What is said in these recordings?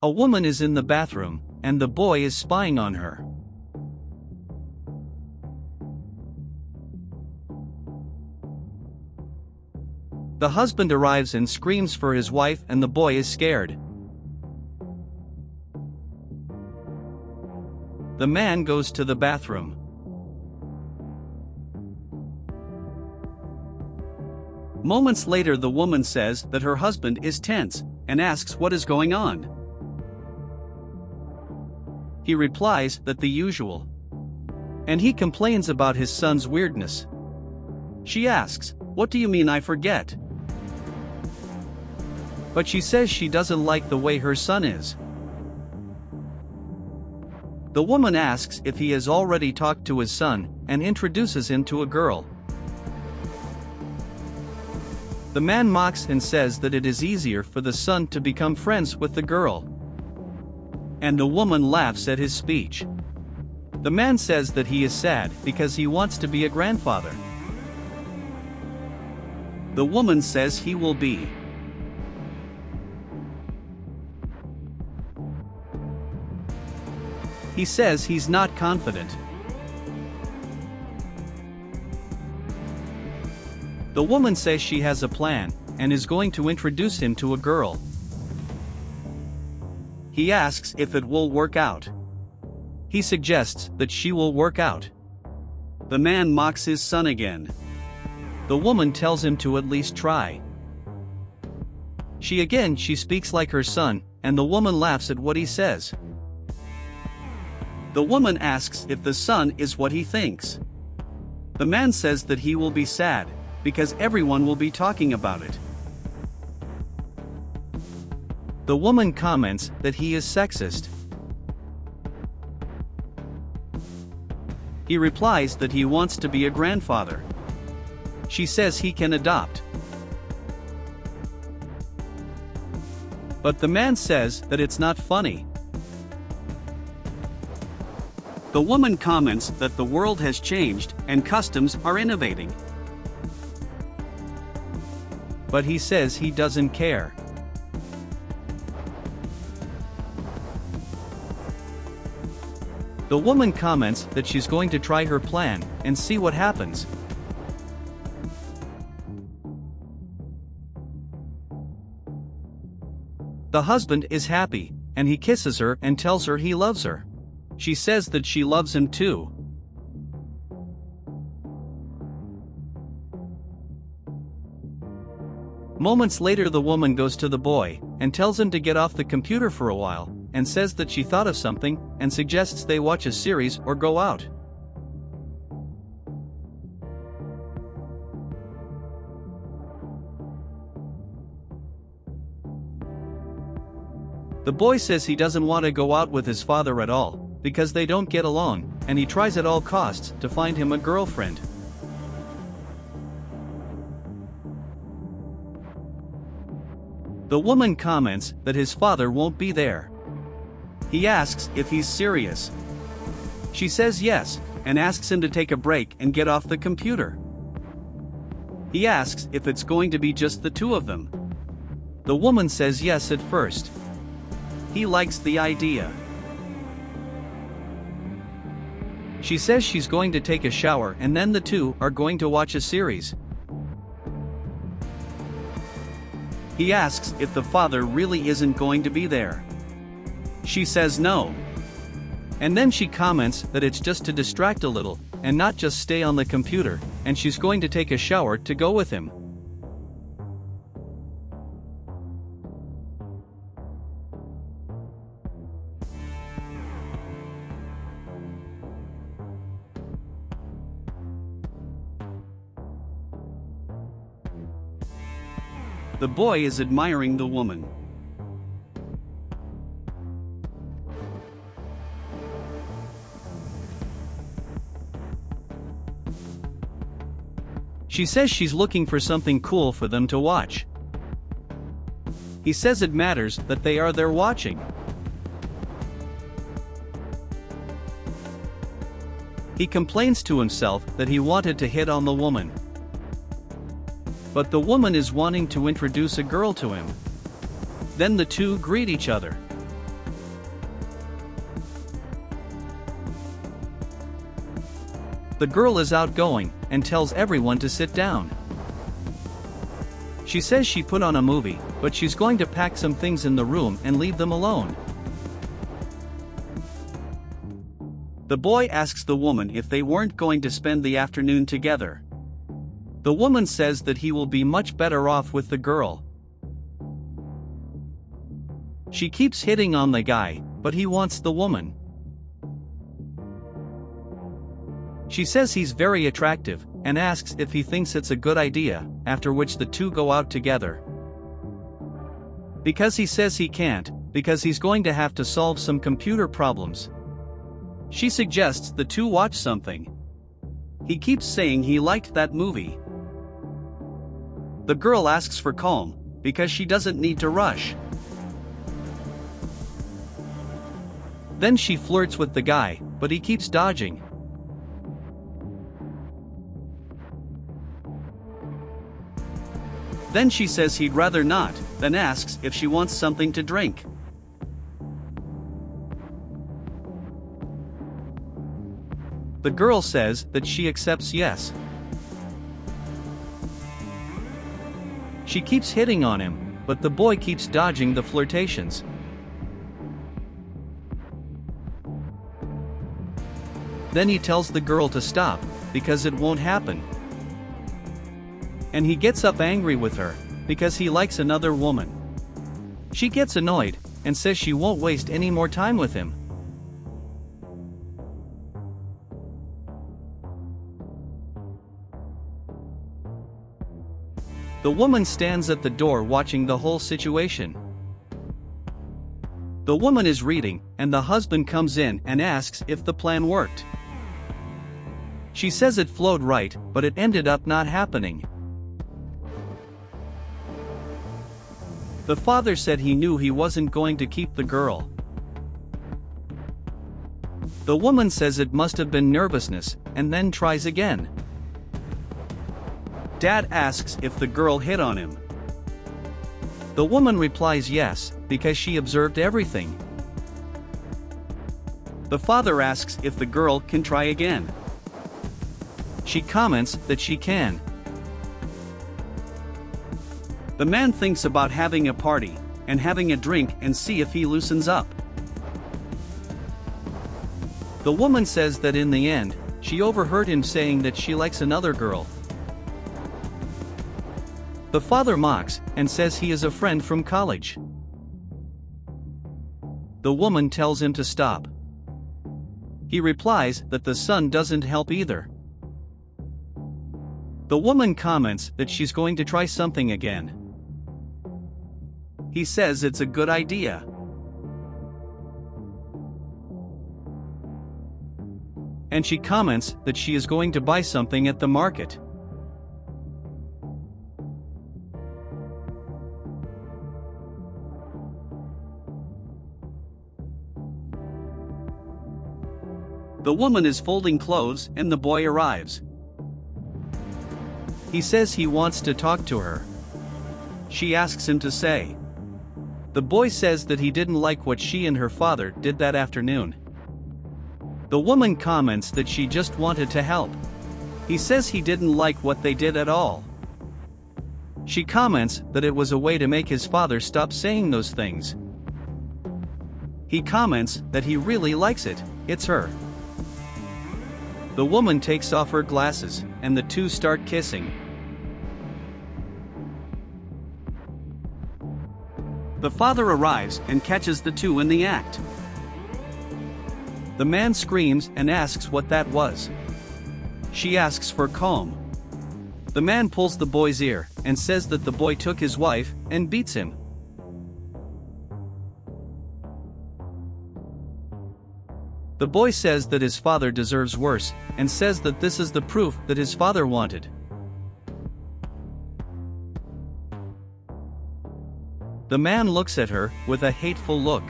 A woman is in the bathroom, and the boy is spying on her. The husband arrives and screams for his wife, and the boy is scared. The man goes to the bathroom. Moments later, the woman says that her husband is tense and asks what is going on. He replies that the usual. And he complains about his son's weirdness. She asks, "What do you mean I forget?" But she says she doesn't like the way her son is. The woman asks if he has already talked to his son and introduces him to a girl. The man mocks and says that it is easier for the son to become friends with the girl. And the woman laughs at his speech. The man says that he is sad because he wants to be a grandfather. The woman says he will be. He says he's not confident. The woman says she has a plan and is going to introduce him to a girl. He asks if it will work out. He suggests that she will work out. The man mocks his son again. The woman tells him to at least try. She speaks like her son, and the woman laughs at what he says. The woman asks if the son is what he thinks. The man says that he will be sad, because everyone will be talking about it. The woman comments that he is sexist. He replies that he wants to be a grandfather. She says he can adopt. But the man says that it's not funny. The woman comments that the world has changed and customs are innovating. But he says he doesn't care. The woman comments that she's going to try her plan and see what happens. The husband is happy, and he kisses her and tells her he loves her. She says that she loves him too. Moments later, the woman goes to the boy and tells him to get off the computer for a while, and says that she thought of something and suggests they watch a series or go out. The boy says he doesn't want to go out with his father at all, because they don't get along, and he tries at all costs to find him a girlfriend. The woman comments that his father won't be there. He asks if he's serious. She says yes, and asks him to take a break and get off the computer. He asks if it's going to be just the two of them. The woman says yes at first. He likes the idea. She says she's going to take a shower and then the two are going to watch a series. He asks if the father really isn't going to be there. She says no. And then she comments that it's just to distract a little, and not just stay on the computer, and she's going to take a shower to go with him. The boy is admiring the woman. She says she's looking for something cool for them to watch. He says it matters that they are there watching. He complains to himself that he wanted to hit on the woman. But the woman is wanting to introduce a girl to him. Then the two greet each other. The girl is outgoing and tells everyone to sit down. She says she put on a movie, but she's going to pack some things in the room and leave them alone. The boy asks the woman if they weren't going to spend the afternoon together. The woman says that he will be much better off with the girl. She keeps hitting on the guy, but he wants the woman. She says he's very attractive, and asks if he thinks it's a good idea, after which the two go out together. Because he says he can't, because he's going to have to solve some computer problems. She suggests the two watch something. He keeps saying he liked that movie. The girl asks for calm, because she doesn't need to rush. Then she flirts with the guy, but he keeps dodging. Then she says he'd rather not, then asks if she wants something to drink. The girl says that she accepts yes. She keeps hitting on him, but the boy keeps dodging the flirtations. Then he tells the girl to stop, because it won't happen. And he gets up angry with her, because he likes another woman. She gets annoyed, and says she won't waste any more time with him. The woman stands at the door watching the whole situation. The woman is reading, and the husband comes in and asks if the plan worked. She says it flowed right, but it ended up not happening. The father said he knew he wasn't going to keep the girl. The woman says it must have been nervousness, and then tries again. Dad asks if the girl hit on him. The woman replies yes, because she observed everything. The father asks if the girl can try again. She comments that she can. The man thinks about having a party, and having a drink and see if he loosens up. The woman says that in the end, she overheard him saying that she likes another girl. The father mocks, and says he is a friend from college. The woman tells him to stop. He replies that the son doesn't help either. The woman comments that she's going to try something again. He says it's a good idea. And she comments that she is going to buy something at the market. The woman is folding clothes and the boy arrives. He says he wants to talk to her. She asks him to say. The boy says that he didn't like what she and her father did that afternoon. The woman comments that she just wanted to help. He says he didn't like what they did at all. She comments that it was a way to make his father stop saying those things. He comments that he really likes it, it's her. The woman takes off her glasses, and the two start kissing. The father arrives and catches the two in the act. The man screams and asks what that was. She asks for calm. The man pulls the boy's ear and says that the boy took his wife and beats him. The boy says that his father deserves worse, and says that this is the proof that his father wanted. The man looks at her with a hateful look.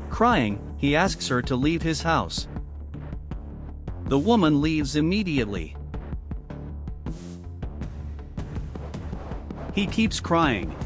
Crying, he asks her to leave his house. The woman leaves immediately. He keeps crying.